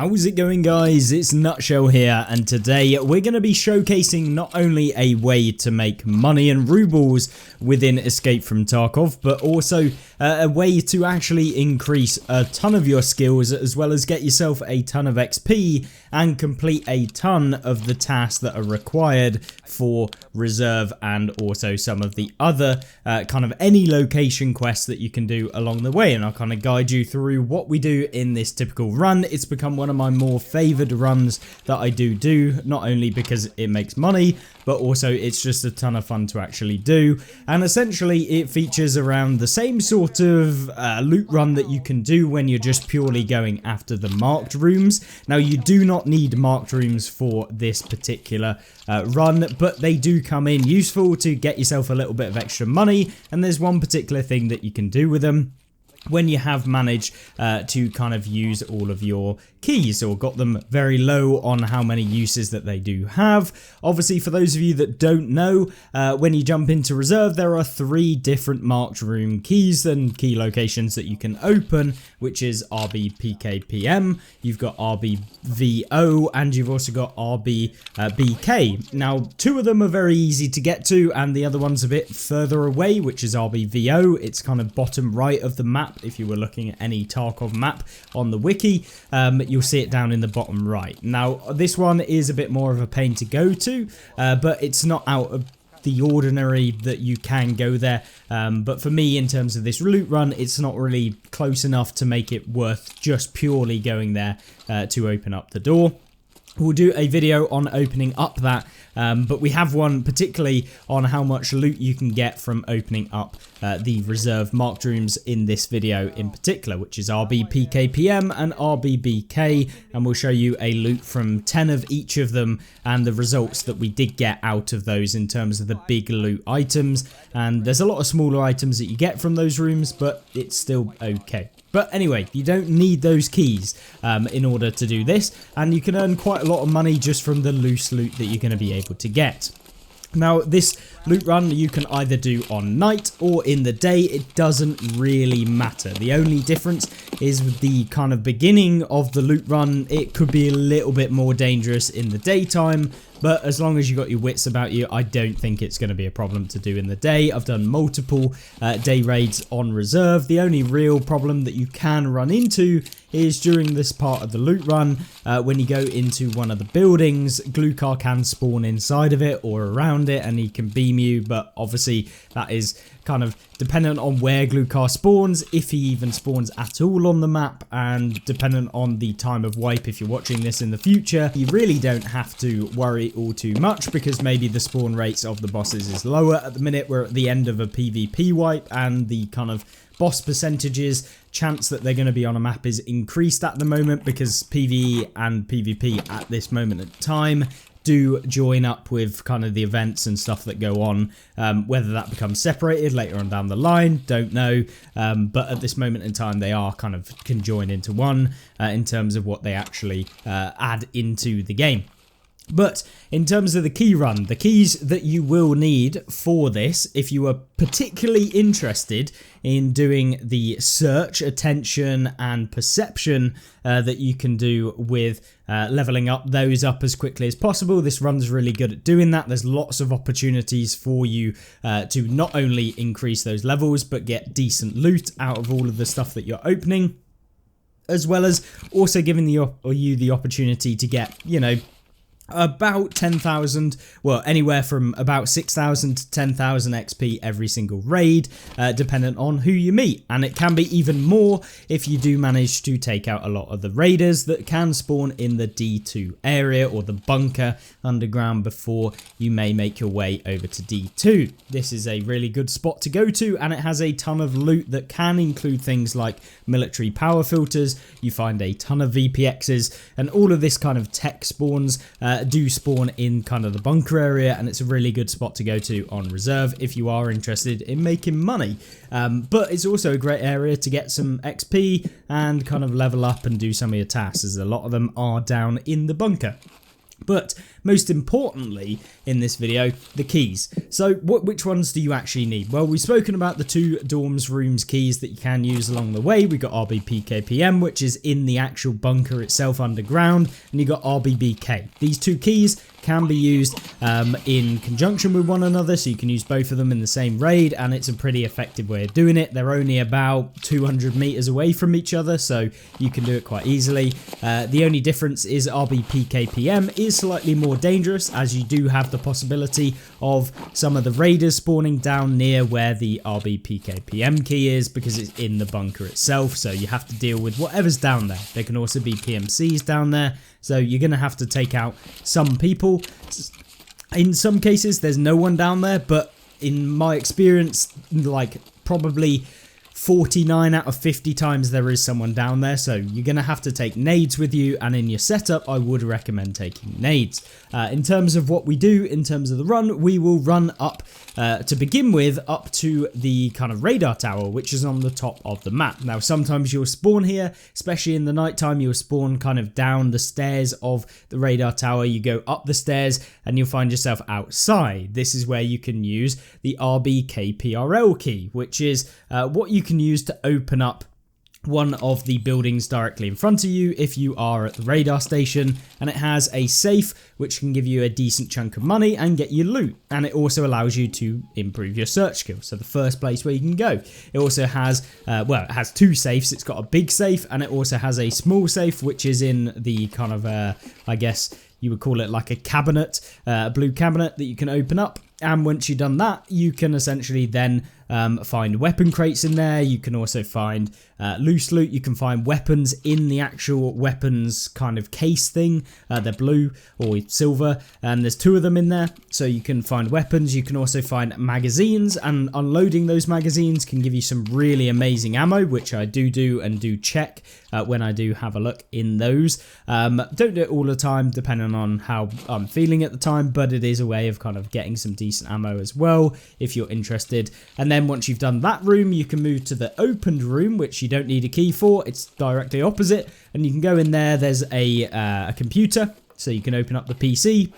How's it going, guys? It's Nutshell here, and today we're going to be showcasing not only a way to make money and rubles within Escape from Tarkov, but also a way to actually increase a ton of your skills, as well as get yourself a ton of XP and complete a ton of the tasks that are required for reserve, and also some of the other kind of any location quests that you can do along the way. And I'll kind of guide you through what we do in this typical run. It's become one of my more favored runs that I do, not only because it makes money, but also it's just a ton of fun to actually do. And essentially it features around the same sort of loot run that you can do when you're just purely going after the marked rooms. Now, you do not need marked rooms for this particular run, but they do come in useful to get yourself a little bit of extra money. And there's one particular thing that you can do with them when you have managed to kind of use all of your keys, or got them very low on how many uses that they do have. Obviously, for those of you that don't know, when you jump into reserve, there are 3 different marked room keys and key locations that you can open, which is RB PKPM, you've got RB VO, and you've also got RB BK. Now, 2 of them are very easy to get to, and the other one's a bit further away, which is RB VO. It's kind of bottom right of the map. If you were looking at any Tarkov map on the wiki, you'll see it down in the bottom right. Now, this one is a bit more of a pain to go to, but it's not out of the ordinary that you can go there. But for me, in terms of this loot run, it's not really close enough to make it worth just purely going there to open up the door. We'll do a video on opening up that, but we have one particularly on how much loot you can get from opening up the reserve marked rooms in this video in particular, which is RB PKPM and RB BK, and we'll show you a loot from 10 of each of them and the results that we did get out of those in terms of the big loot items. And there's a lot of smaller items that you get from those rooms, but it's still okay. But anyway, you don't need those keys in order to do this, and you can earn quite a lot of money just from the loose loot that you're going to be able to get. Now, this loot run you can either do on night or in the day. It doesn't really matter. The only difference is with the kind of beginning of the loot run. It could be a little bit more dangerous in the daytime, but as long as you got your wits about you, I don't think it's going to be a problem to do in the day. I've done multiple day raids on reserve. The only real problem that you can run into is during this part of the loot run, when you go into one of the buildings, Glukar can spawn inside of it or around it, and he can beam you, but obviously that is kind of dependent on where Glukar spawns, if he even spawns at all on the map, and dependent on the time of wipe. If you're watching this in the future, you really don't have to worry all too much, because maybe the spawn rates of the bosses is lower. At the minute, we're at the end of a PvP wipe, and the kind of boss percentages chance that they're going to be on a map is increased at the moment, because PvE and PvP at this moment in time do join up with kind of the events and stuff that go on. Whether that becomes separated later on down the line, don't know, but at this moment in time they are kind of conjoined into one in terms of what they actually add into the game. But in terms of the key run, the keys that you will need for this, if you are particularly interested in doing the search, attention and perception that you can do with leveling up those up as quickly as possible, this run's really good at doing that. There's lots of opportunities for you to not only increase those levels, but get decent loot out of all of the stuff that you're opening, as well as also giving you the opportunity to get, you know, about 10,000, well, anywhere from about 6,000 to 10,000 XP every single raid, dependent on who you meet. And it can be even more if you do manage to take out a lot of the raiders that can spawn in the D2 area, or the bunker underground, before you may make your way over to D2. This is a really good spot to go to, and it has a ton of loot that can include things like military power filters. You find a ton of VPXs, and all of this kind of tech spawns do spawn in kind of the bunker area, and it's a really good spot to go to on reserve if you are interested in making money. But it's also a great area to get some XP and kind of level up and do some of your tasks, as a lot of them are down in the bunker. But most importantly in this video, the keys. So which ones do you actually need? Well, we've spoken about the 2 dorms rooms keys that you can use along the way. We've got RBPKPM, which is in the actual bunker itself underground, and you've got RBBK. These 2 keys can be used in conjunction with one another, so you can use both of them in the same raid, and it's a pretty effective way of doing it. They're only about 200 meters away from each other, so you can do it quite easily. The only difference is RBPKPM is slightly more dangerous, as you do have the possibility of some of the raiders spawning down near where the RBPKPM key is, because it's in the bunker itself, so you have to deal with whatever's down there. There can also be PMCs down there, so you're going to have to take out some people. In some cases there's no one down there, but in my experience, like probably 49 out of 50 times there is someone down there, so you're going to have to take nades with you, and in your setup I would recommend taking nades. In terms of what we do in terms of the run, we will run up to begin with up to the kind of radar tower, which is on the top of the map. Now sometimes you'll spawn here, especially in the nighttime. You'll spawn kind of down the stairs of the radar tower, you go up the stairs and you'll find yourself outside. This is where you can use the RBKPRL key, which is what you can use to open up one of the buildings directly in front of you if you are at the radar station, and it has a safe which can give you a decent chunk of money and get you loot, and it also allows you to improve your search skill, so the first place where you can go. It also has well, it has 2 safes. It's got a big safe and it also has a small safe which is in the kind of I guess you would call it like a cabinet, a blue cabinet that you can open up. And once you've done that, you can essentially then find weapon crates in there. You can also find loose loot. You can find weapons in the actual weapons kind of case thing. They're blue or silver, and there's 2 of them in there. So you can find weapons. You can also find magazines, and unloading those magazines can give you some really amazing ammo, which I do and do check when I do have a look in those. Don't do it all the time, depending on how I'm feeling at the time, but it is a way of kind of getting some decent ammo as well if you're interested. And then once you've done that room, you can move to the opened room, which you don't need a key for. It's directly opposite, and you can go in there. There's a computer, so you can open up the PC,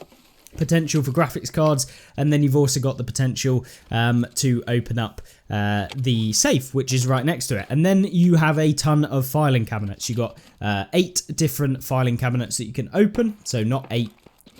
potential for graphics cards, and then you've also got the potential to open up the safe, which is right next to it. And then you have a ton of filing cabinets. You got 8 different filing cabinets that you can open, so not 8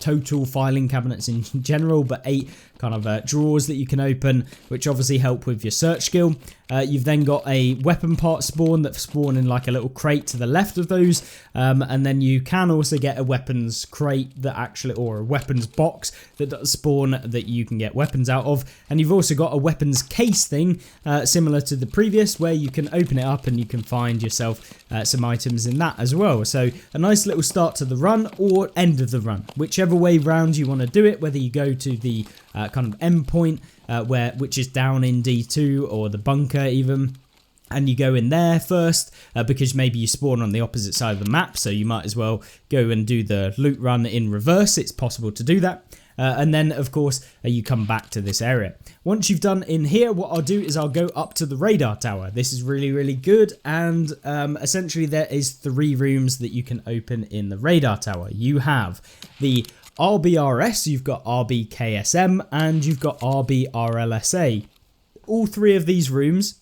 total filing cabinets in general, but 8 kind of drawers that you can open, which obviously help with your search skill. You've then got a weapon part spawn that spawn in like a little crate to the left of those, and then you can also get a weapons crate that actually, or a weapons box that does spawn that you can get weapons out of. And you've also got a weapons case thing similar to the previous, where you can open it up and you can find yourself some items in that as well. So a nice little start to the run or end of the run, whichever way round you want to do it, whether you go to the kind of end point which is down in D2 or the bunker even, and you go in there first because maybe you spawn on the opposite side of the map, so you might as well go and do the loot run in reverse. It's possible to do that. And then of course you come back to this area. Once you've done in here, what I'll do is I'll go up to the radar tower. This is really good, and essentially there is 3 rooms that you can open in the radar tower. You have the RBRS, you've got RBKSM, and you've got RBRLSA. All 3 of these rooms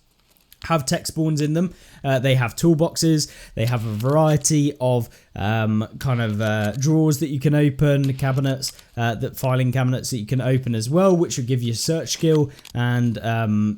have tech spawns in them. They have toolboxes. They have a variety of kind of drawers that you can open, cabinets, filing cabinets that you can open as well, which will give you search skill. And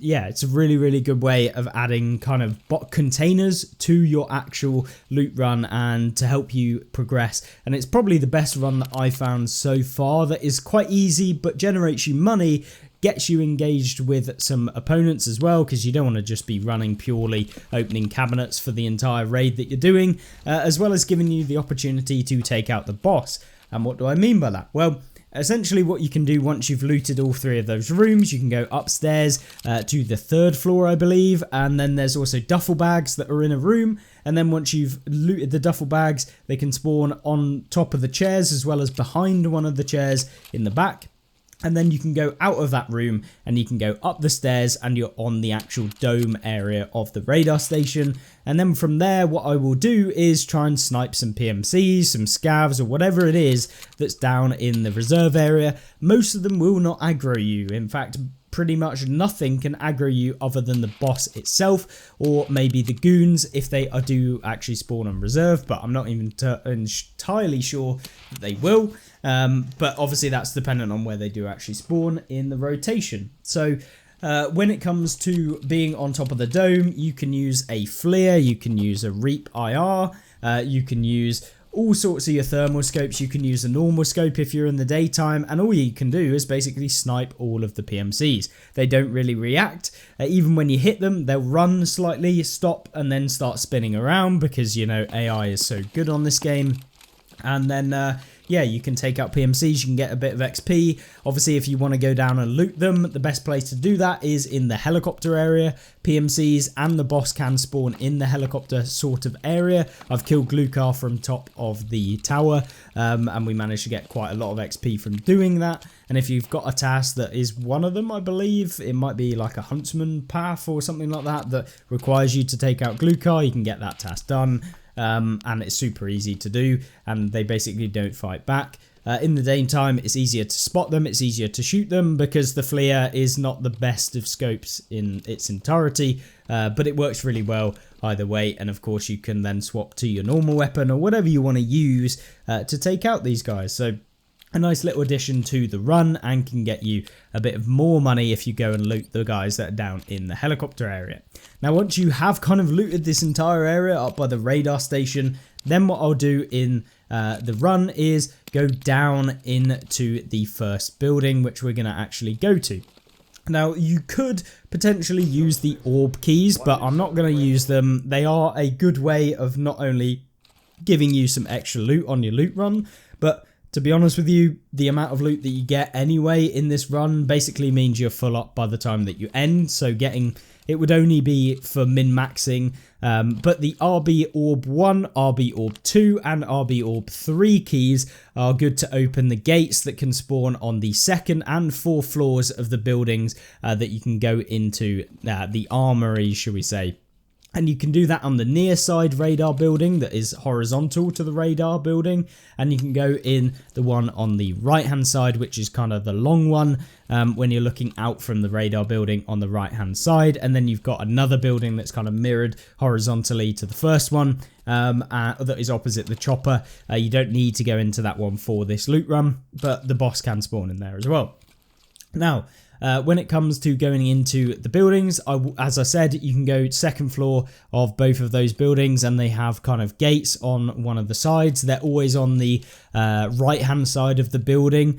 yeah, it's a really good way of adding kind of bot containers to your actual loot run and to help you progress. And it's probably the best run that I found so far, that is quite easy but generates you money, gets you engaged with some opponents as well, because you don't want to just be running purely opening cabinets for the entire raid that you're doing, as well as giving you the opportunity to take out the boss. And what do I mean by that? Well, essentially what you can do once you've looted all 3 of those rooms, you can go upstairs to the 3rd floor, I believe, and then there's also duffel bags that are in a room. And then once you've looted the duffel bags, they can spawn on top of the chairs as well as behind one of the chairs in the back. And then you can go out of that room and you can go up the stairs and you're on the actual dome area of the radar station. And then from there, what I will do is try and snipe some PMCs, some scavs, or whatever it is that's down in the reserve area. Most of them will not aggro you. In fact, pretty much nothing can aggro you other than the boss itself, or maybe the goons if they do actually spawn on reserve, but I'm not even entirely sure that they will. But obviously that's dependent on where they do actually spawn in the rotation. So when it comes to being on top of the dome, you can use a flare, you can use a reap IR, you can use all sorts of your thermal scopes, you can use a normal scope if you're in the daytime, and all you can do is basically snipe all of the PMCs. They don't really react. Even when you hit them, they'll run slightly, stop, and then start spinning around because, you know, AI is so good on this game. And then yeah, you can take out PMCs, you can get a bit of XP. Obviously, if you want to go down and loot them, the best place to do that is in the helicopter area. PMCs and the boss can spawn in the helicopter sort of area. I've killed Glukar from top of the tower, and we managed to get quite a lot of XP from doing that. And if you've got a task that is one of them, I believe, it might be like a huntsman path or something like that that requires you to take out Glukar, you can get that task done. And it's super easy to do, and they basically don't fight back. In the daytime, it's easier to spot them, it's easier to shoot them because the flare is not the best of scopes in its entirety, but it works really well either way. And of course, you can then swap to your normal weapon or whatever you want to use to take out these guys. So a nice little addition to the run, and can get you a bit of more money if you go and loot the guys that are down in the helicopter area. Now, once you have kind of looted this entire area up by the radar station, then what I'll do in the run is go down into the first building, which we're going to actually go to. Now, you could potentially use the Orb Keys, but I'm not going to use them. They are a good way of not only giving you some extra loot on your loot run, but to be honest with you, the amount of loot that you get anyway in this run basically means you're full up by the time that you end. So it would only be for min-maxing, but the RB Orb 1, RB Orb 2 and RB Orb 3 keys are good to open the gates that can spawn on the 2nd and 4th floors of the buildings that you can go into, the armory, shall we say. And you can do that on the near side radar building that is horizontal to the radar building. And you can go in the one on the right hand side, which is kind of the long one when you're looking out from the radar building on the right hand side. And then you've got another building that's kind of mirrored horizontally to the first one that is opposite the chopper. You don't need to go into that one for this loot run, but the boss can spawn in there as well. Now, when it comes to going into the buildings, as I said, you can go 2nd floor of both of those buildings, and they have kind of gates on one of the sides. They're always on the right hand side of the building,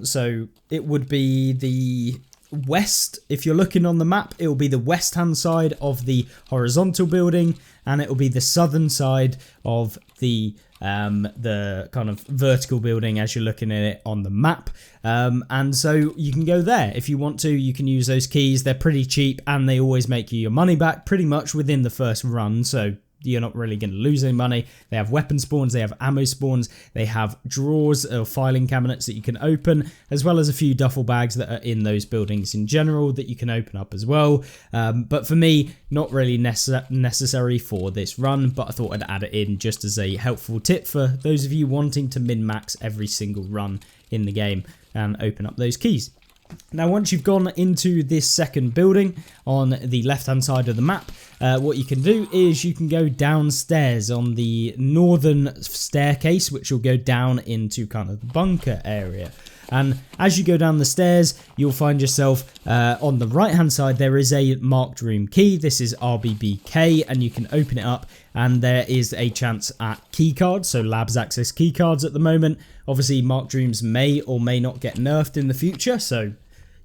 so it would be the west. If you're looking on the map, it will be the west hand side of the horizontal building, and it will be the southern side of the kind of vertical building as you're looking at it on the map. And so you can go there if you want to. You can use those keys. They're pretty cheap, and they always make you your money back pretty much within the first run, so you're not really going to lose any money. They have weapon spawns, they have ammo spawns, they have drawers or filing cabinets that you can open, as well as a few duffel bags that are in those buildings in general that you can open up as well. But for me, not really necessary for this run, but I thought I'd add it in just as a helpful tip for those of you wanting to min-max every single run in the game and open up those keys. Now, once you've gone into this second building on the left hand side of the map, what you can do is you can go downstairs on the northern staircase, which will go down into kind of the bunker area. And as you go down the stairs, you'll find yourself on the right hand side, there is a marked room key. This is RBBK, and you can open it up, and there is a chance at keycards, so labs access keycards at the moment. Obviously, marked rooms may or may not get nerfed in the future, so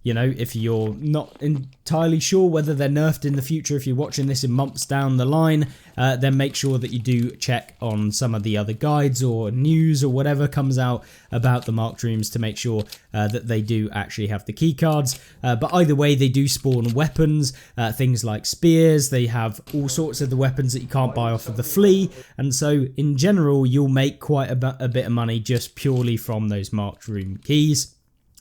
you know, if you're not entirely sure whether they're nerfed in the future, if you're watching this in months down the line, then make sure that you do check on some of the other guides or news or whatever comes out about the marked rooms to make sure that they do actually have the key cards. But either way, they do spawn weapons, things like spears. They have all sorts of the weapons that you can't buy off of the flea. And so in general, you'll make quite a bit of money just purely from those marked room keys.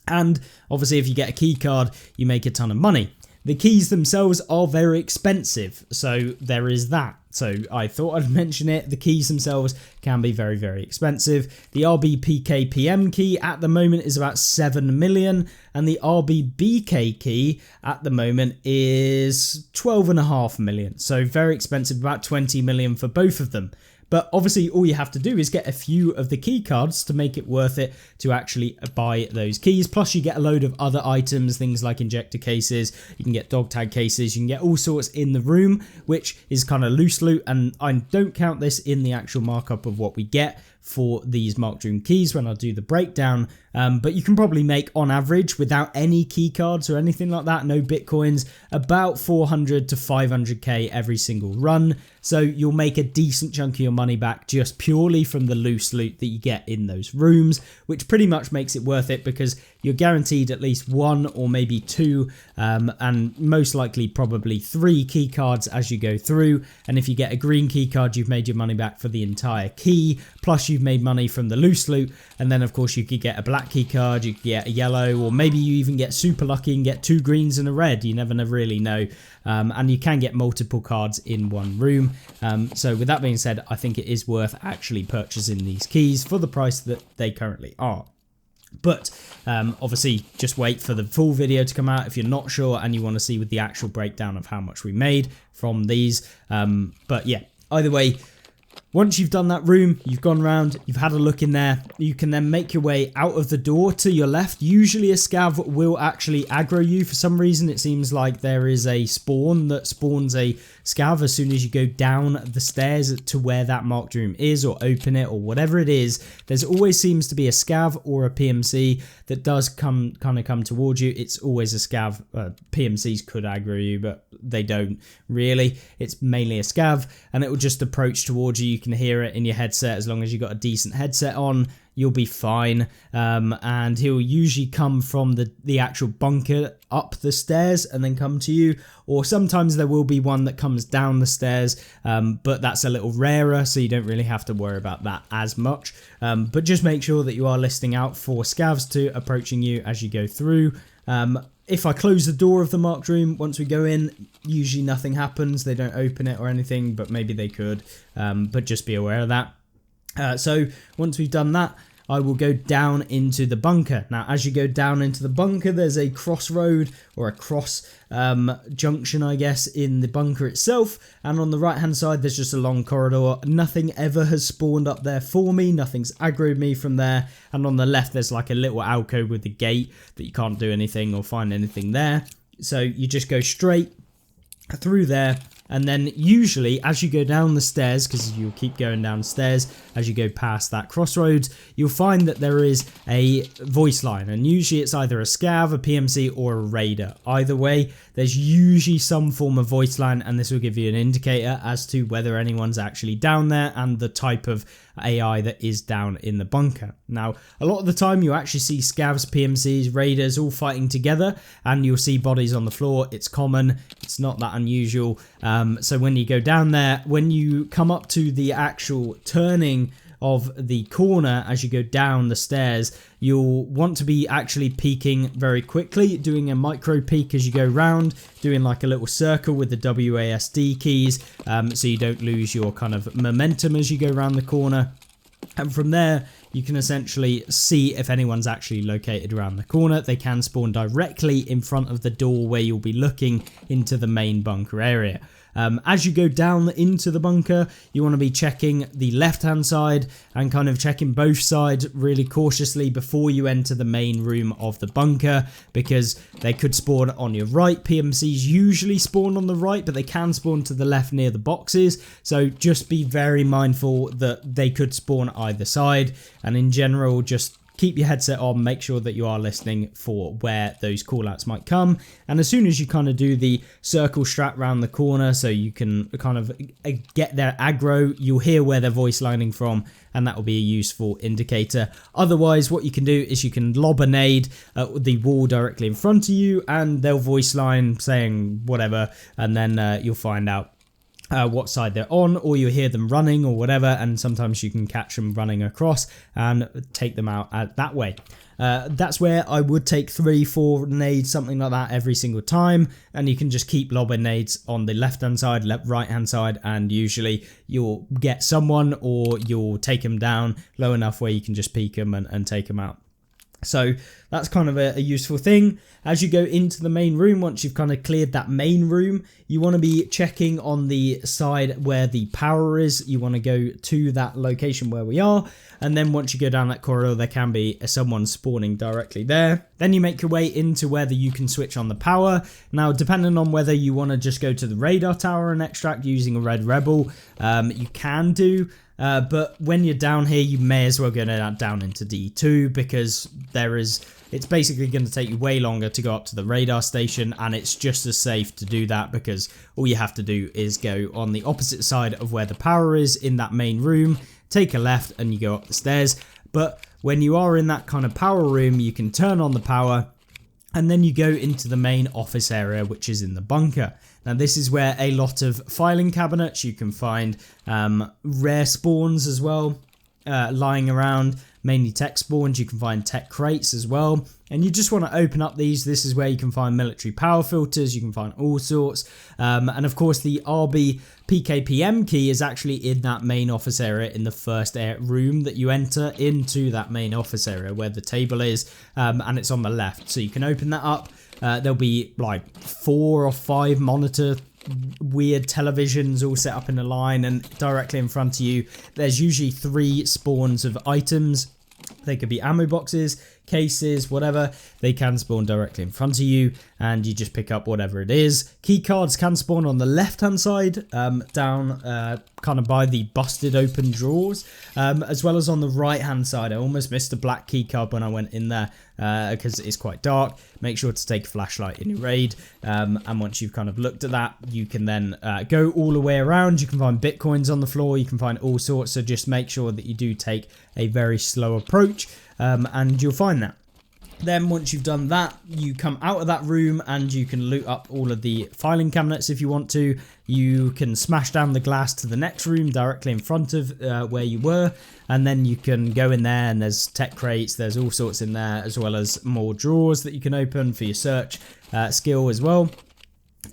And obviously if you get a key card, you make a ton of money. The keys themselves are very expensive, so there is that. So I thought I'd mention it. The keys themselves can be very, very expensive. The RBPKPM key at the moment is about 7 million, and the RBBK key at the moment is 12.5 million. So very expensive, about 20 million for both of them. But obviously all you have to do is get a few of the key cards to make it worth it to actually buy those keys. Plus you get a load of other items, things like injector cases, you can get dog tag cases, you can get all sorts in the room, which is kind of loose loot, and I don't count this in the actual markup of what we get for these marked room keys when I do the breakdown. But you can probably make on average without any key cards or anything like that, no bitcoins, about 400 to 500k every single run. So you'll make a decent chunk of your money back just purely from the loose loot that you get in those rooms, which pretty much makes it worth it because you're guaranteed at least 1 or maybe 2 and most likely probably 3 key cards as you go through. And if you get a green key card, you've made your money back for the entire key, plus you've made money from the loose loot. And then of course you could get a black key card, you could get a yellow, or maybe you even get super lucky and get 2 greens and a red. You never really know. And you can get multiple cards in one room. So with that being said, I think it is worth actually purchasing these keys for the price that they currently are. But obviously just wait for the full video to come out if you're not sure and you want to see with the actual breakdown of how much we made from these. But yeah, either way, once you've done that room, you've gone around, you've had a look in there, you can then make your way out of the door to your left. Usually a scav will actually aggro you. For some reason, it seems like there is a spawn that spawns a scav as soon as you go down the stairs to where that marked room is, or open it, or whatever it is. There's always seems to be a scav or a PMC that does come towards you. It's always a scav. PMCs could aggro you, but they don't really. It's mainly a scav, and it will just approach towards you. You can hear it in your headset. As long as you've got a decent headset on, you'll be fine. And he'll usually come from the actual bunker up the stairs and then come to you, or sometimes there will be one that comes down the stairs, but that's a little rarer, so you don't really have to worry about that as much. But just make sure that you are listening out for scavs to approaching you as you go through. If I close the door of the marked room once we go in, usually nothing happens. They don't open it or anything, but maybe they could. But just be aware of that. So once we've done that, I will go down into the bunker. Now, as you go down into the bunker, there's a crossroad or a cross junction, I guess, in the bunker itself. And on the right-hand side, there's just a long corridor. Nothing ever has spawned up there for me. Nothing's aggroed me from there. And on the left, there's like a little alcove with a gate that you can't do anything or find anything there. So you just go straight through there. And then usually as you go down the stairs, because you'll keep going downstairs as you go past that crossroads, you'll find that there is a voice line, and usually it's either a scav, a PMC, or a raider. Either way, there's usually some form of voice line, and this will give you an indicator as to whether anyone's actually down there and the type of AI that is down in the bunker. Now, a lot of the time you actually see scavs, PMCs, raiders all fighting together, and you'll see bodies on the floor. It's common, it's not that unusual. So when you go down there, when you come up to the actual turning of the corner as you go down the stairs, you'll want to be actually peeking very quickly, doing a micro peek as you go round, doing like a little circle with the WASD keys, so you don't lose your kind of momentum as you go around the corner. And from there, you can essentially see if anyone's actually located around the corner. They can spawn directly in front of the door where you'll be looking into the main bunker area. As you go down into the bunker, you want to be checking the left-hand side and kind of checking both sides really cautiously before you enter the main room of the bunker, because they could spawn on your right. PMCs usually spawn on the right, but they can spawn to the left near the boxes. So just be very mindful that they could spawn either side, and in general, just keep your headset on, make sure that you are listening for where those callouts might come. And as soon as you kind of do the circle strat round the corner so you can kind of get their aggro, you'll hear where they're voice lining from, and that will be a useful indicator. Otherwise, what you can do is you can lob a nade at the wall directly in front of you, and they'll voice line saying whatever, and then you'll find out what side they're on, or you hear them running or whatever, and sometimes you can catch them running across and take them out that way. That's where I would take 3-4 nades, something like that, every single time, and you can just keep lobbing nades on the left hand side, right hand side, and usually you'll get someone or you'll take them down low enough where you can just peek them and take them out. So that's kind of a useful thing. As you go into the main room, once you've kind of cleared that main room, you want to be checking on the side where the power is. You want to go to that location where we are, and then once you go down that corridor, there can be someone spawning directly there. Then you make your way into whether you can switch on the power. Now, depending on whether you want to just go to the radar tower and extract using a red rebel, you can do. But when you're down here, you may as well go down into D2, because it's basically going to take you way longer to go up to the radar station, and it's just as safe to do that, because all you have to do is go on the opposite side of where the power is in that main room, take a left, and you go up the stairs. But when you are in that kind of power room, you can turn on the power, and then you go into the main office area, which is in the bunker. Now, this is where a lot of filing cabinets, you can find rare spawns as well, lying around, mainly tech spawns. You can find tech crates as well, and you just want to open up these. This is where you can find military power filters, you can find all sorts, and of course the RB PKPM key is actually in that main office area, in the first room that you enter into that main office area where the table is, and it's on the left, so you can open that up. There'll be like 4 or 5 monitor weird televisions all set up in a line, and directly in front of you there's usually 3 spawns of items. They could be ammo boxes, cases, whatever. They can spawn directly in front of you, and you just pick up whatever it is. Key cards can spawn on the left hand side, down kind of by the busted open drawers, as well as on the right hand side. I almost missed a black key card when I went in there, because it's quite dark. Make sure to take a flashlight in your raid, and once you've kind of looked at that, you can then go all the way around. You can find bitcoins on the floor, you can find all sorts, so just make sure that you do take a very slow approach, and you'll find that. Then once you've done that, you come out of that room and you can loot up all of the filing cabinets if you want to. You can smash down the glass to the next room directly in front of where you were, and then you can go in there and there's tech crates, there's all sorts in there, as well as more drawers that you can open for your search skill as well.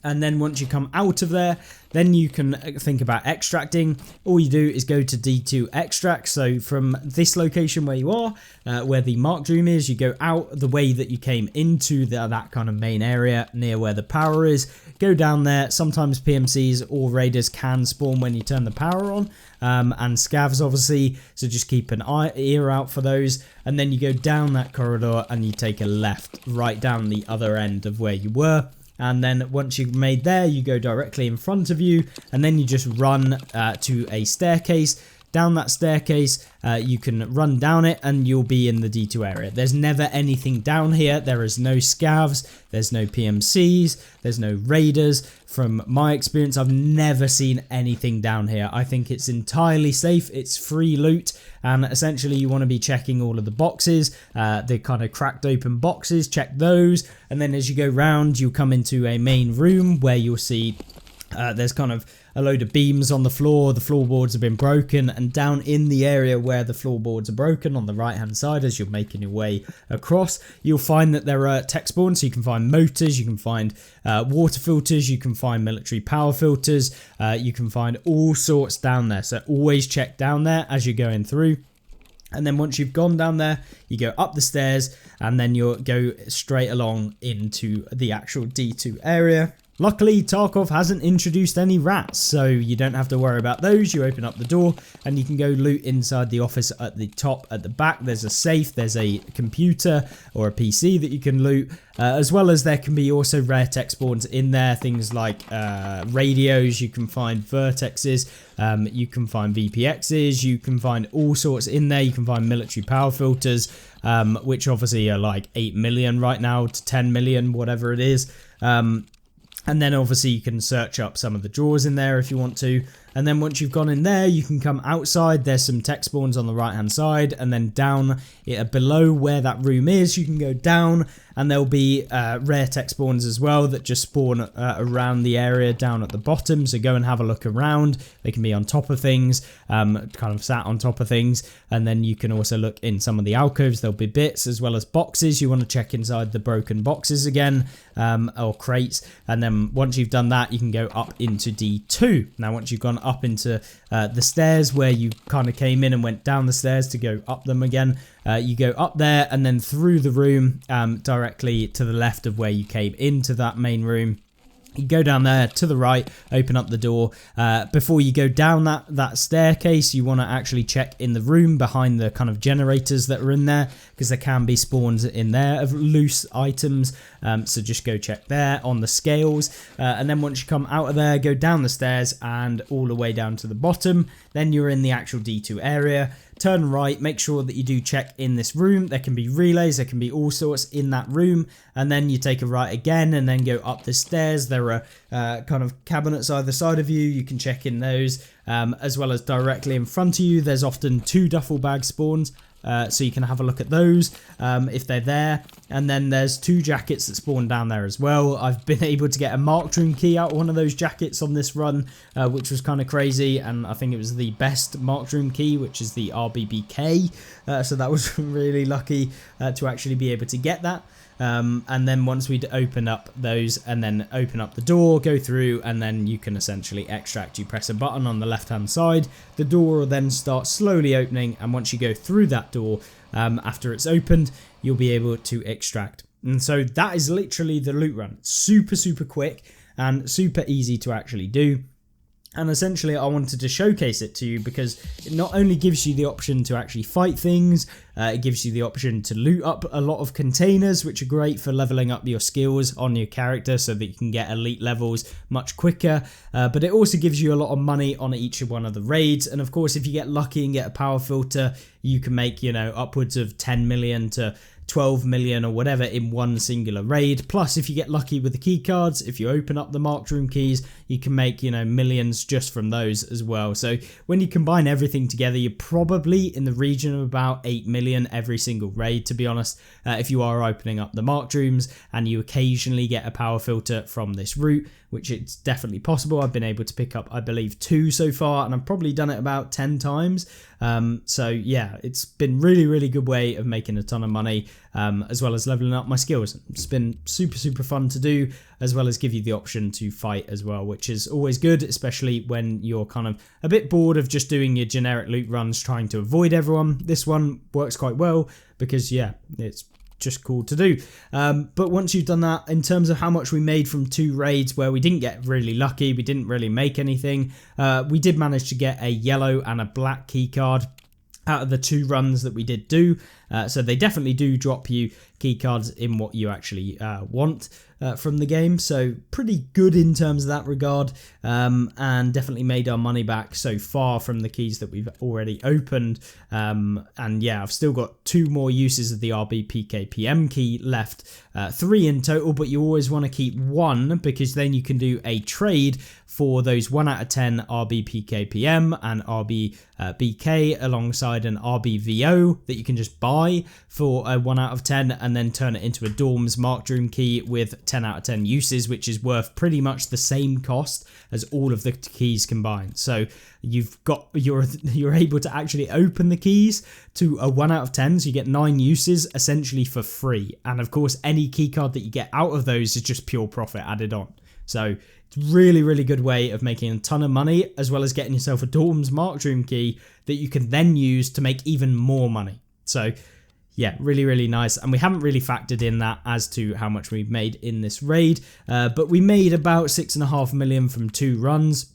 And then once you come out of there, then you can think about extracting. All you do is go to D2 extract. So from this location where you are, where the marked room is, you go out the way that you came into that kind of main area near where the power is. Go down there. Sometimes PMCs or raiders can spawn when you turn the power on, and scavs obviously, so just keep an ear out for those. And then you go down that corridor and you take a left right down the other end of where you were. And then once you've made there, you go directly in front of you, and then you just run to a staircase. Down that staircase, you can run down it and you'll be in the D2 area. There's never anything down here. There is no scavs, there's no PMCs, there's no raiders. From my experience, I've never seen anything down here. I think it's entirely safe. It's free loot, and essentially you want to be checking all of the boxes, the kind of cracked open boxes, check those, and then as you go round, you'll come into a main room where you'll see there's kind of a load of beams on the floor. The floorboards have been broken, and down in the area where the floorboards are broken on the right hand side, as you're making your way across, you'll find that there are tech spawns. So you can find motors, you can find water filters, you can find military power filters, you can find all sorts down there. So always check down there as you're going through. And then once you've gone down there, you go up the stairs, and then you'll go straight along into the actual D2 area. Luckily, Tarkov hasn't introduced any rats, so you don't have to worry about those. You open up the door and you can go loot inside the office at the top. At the back, there's a safe, there's a computer or a PC that you can loot, as well as there can be also rare tech spawns in there, things like radios. You can find vertexes, you can find VPXs, you can find all sorts in there. You can find military power filters, which obviously are like 8 million right now to 10 million, whatever it is. And then obviously you can search up some of the drawers in there if you want to. And then once you've gone in there, you can come outside. There's some tech spawns on the right hand side, and then down below where that room is, you can go down, and there'll be rare tech spawns as well that just spawn around the area down at the bottom. So go and have a look around. They can be on top of things, kind of sat on top of things, and then you can also look in some of the alcoves. There'll be bits as well as boxes. You want to check inside the broken boxes again, or crates, and then once you've done that, you can go up into D2. Now once you've gone up into the stairs where you kind of came in and went down the stairs to go up them again, you go up there and then through the room directly to the left of where you came into that main room. You go down there to the right, open up the door. Before you go down that staircase, you want to actually check in the room behind the kind of generators that are in there, because there can be spawns in there of loose items. So just go check there on the scales. And then once you come out of there, go down the stairs and all the way down to the bottom. Then you're in the actual D2 area. Turn right, make sure that you do check in this room. There can be relays, there can be all sorts in that room, and then you take a right again and then go up the stairs. There are kind of cabinets either side of you. You can check in those, as well as directly in front of you. There's often 2 duffel bag spawns. So you can have a look at those if they're there. And then there's 2 jackets that spawn down there as well. I've been able to get a marked room key out of one of those jackets on this run, which was kind of crazy. And I think it was the best marked room key, which is the RBBK. So that was really lucky to actually be able to get that. And then once we'd open up those and then open up the door, go through, and then you can essentially extract. You press a button on the left hand side, the door will then start slowly opening, and once you go through that door, after it's opened, you'll be able to extract. And so that is literally the loot run. Super quick and super easy to actually do. And essentially I wanted to showcase it to you because it not only gives you the option to actually fight things, it gives you the option to loot up a lot of containers, which are great for leveling up your skills on your character so that you can get elite levels much quicker. But it also gives you a lot of money on each one of the raids. And of course, if you get lucky and get a power filter, you can make, you know, upwards of 10 million to 12 million or whatever in one singular raid. Plus, if you get lucky with the key cards, if you open up the marked room keys, you can make, you know, millions just from those as well. So when you combine everything together, you're probably in the region of about 8 million every single raid, to be honest, if you are opening up the marked rooms and you occasionally get a power filter from this route, which it's definitely possible. I've been able to pick up, I believe, 2 so far, and I've probably done it about 10 times. So yeah, it's been really good way of making a ton of money, as well as leveling up my skills. It's been super fun to do, as well as give you the option to fight as well, which is always good, especially when you're kind of a bit bored of just doing your generic loot runs trying to avoid everyone. This one works quite well because, yeah, it's just cool to do. But once you've done that, in terms of how much we made from 2 raids where we didn't get really lucky, we didn't really make anything, we did manage to get a yellow and a black key card out of the 2 runs that we did do. So they definitely do drop you key cards in what you actually want from the game. So pretty good in terms of that regard, and definitely made our money back so far from the keys that we've already opened. And yeah, I've still got 2 more uses of the RBPKPM key left, 3 in total, but you always want to keep 1 because then you can do a trade for those 1 out of 10 RBPKPM and RBBK alongside an RBVO that you can just buy for a 1 out of 10 and then turn it into a Dorms marked room key with 10 out of 10 uses, which is worth pretty much the same cost as all of the keys combined. So you're able to actually open the keys to a 1 out of 10, so you get 9 uses essentially for free. And of course, any key card that you get out of those is just pure profit added on. So it's really good way of making a ton of money, as well as getting yourself a Dorms marked room key that you can then use to make even more money. So yeah, really nice. And we haven't really factored in that as to how much we've made in this raid, but we made about 6.5 million from 2 runs.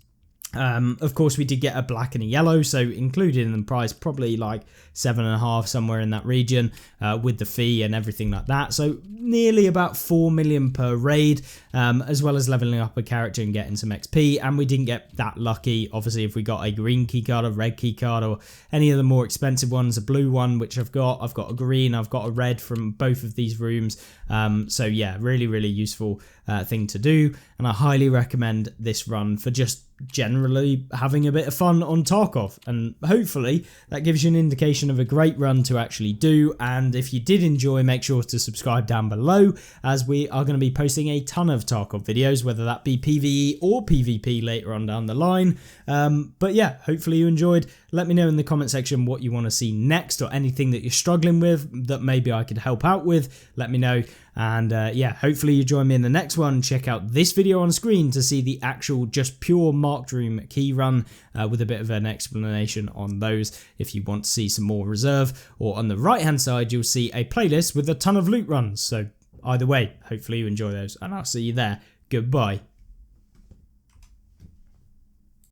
Of course, we did get a black and a yellow, so included in the price, probably like 7.5, somewhere in that region, with the fee and everything like that. So nearly about 4 million per raid, as well as leveling up a character and getting some XP. And we didn't get that lucky. Obviously, if we got a green key card, a red key card, or any of the more expensive ones, a blue one, which I've got a green, I've got a red from both of these rooms. So yeah, really useful thing to do. And I highly recommend this run for just generally having a bit of fun on Tarkov, and hopefully that gives you an indication of a great run to actually do. And if you did enjoy, make sure to subscribe down below, as we are going to be posting a ton of Tarkov videos, whether that be PvE or PvP later on down the line. But yeah, hopefully you enjoyed. Let me know in the comment section what you want to see next, or anything that you're struggling with that maybe I could help out with. Let me know. And yeah, hopefully you join me in the next one. Check out this video on screen to see the actual just pure marked room key run with a bit of an explanation on those if you want to see some more reserve. Or on the right hand side, you'll see a playlist with a ton of loot runs. So either way, hopefully you enjoy those, and I'll see you there. Goodbye.